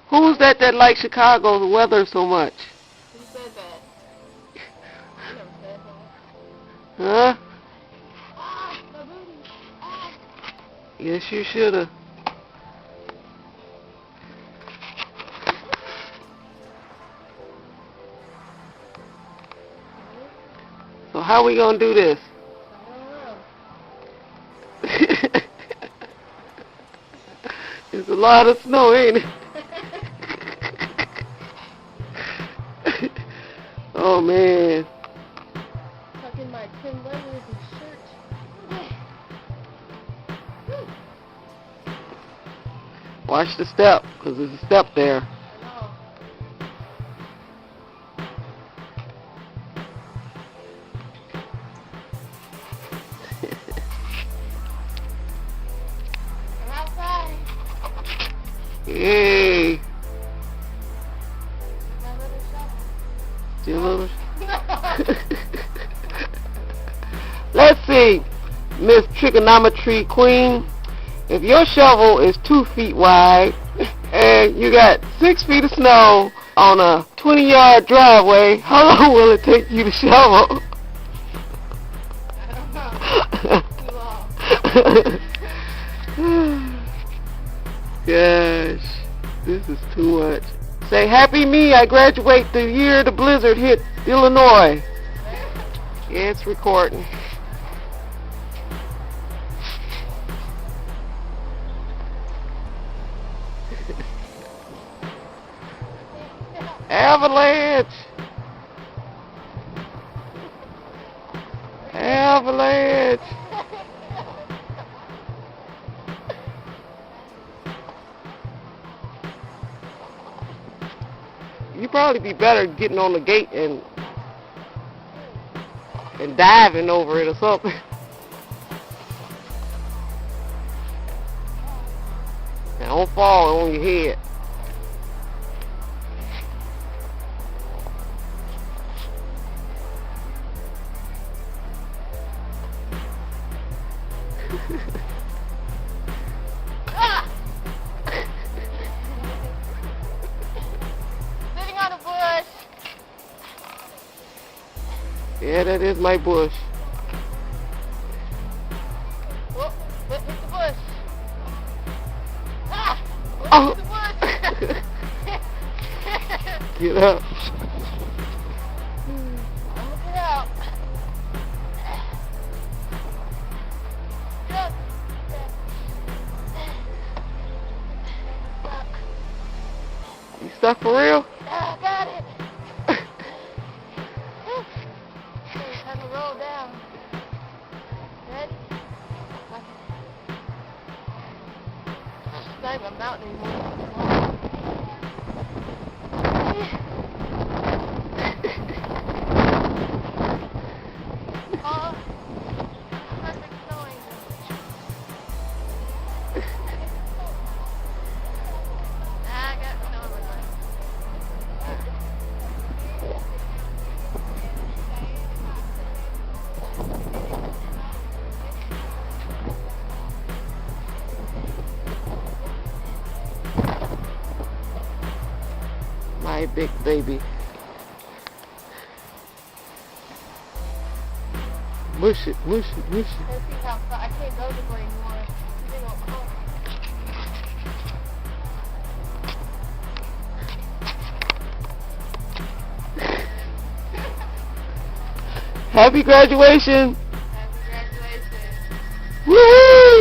Who's that likes Chicago's weather so much? Who said that? I never said that. Huh? Ah, my booty. Ah. Yes, you shoulda. So how we gonna do this? I don't know. It's a lot of snow, ain't it? Oh man. Tuck in my tin leggings and shirt. Watch the step, 'cause there's a step there. I know. I'm outside. Yay. My little shovel. Still a little. Let's see, Miss Trigonometry Queen. If your shovel is 2 feet wide and you got 6 feet of snow on a 20-yard driveway, how long will it take you to shovel? I don't know. Too long. Gosh, this is too much. Say, happy me, I graduate the year the blizzard hit Illinois. Yeah, it's recording. Avalanche! Avalanche! You'd probably be better getting on the gate and diving over it or something. Now don't fall on your head. Sitting on a bush. Yeah, that is my bush. Whoop, hit the bush. Ah! Whoop, Oh. hit the bush. Get up. I'm gonna get out. Good. You stuck for real? Ah, got it. Time to roll down. Ready? It's not even a mountain anymore. Oh, perfect snow angel. I got snow everywhere. My big baby. Mush it, mush it, mush it. Let's see how far. I can't go this way anymore. They go, Happy graduation. Happy graduation. Woo!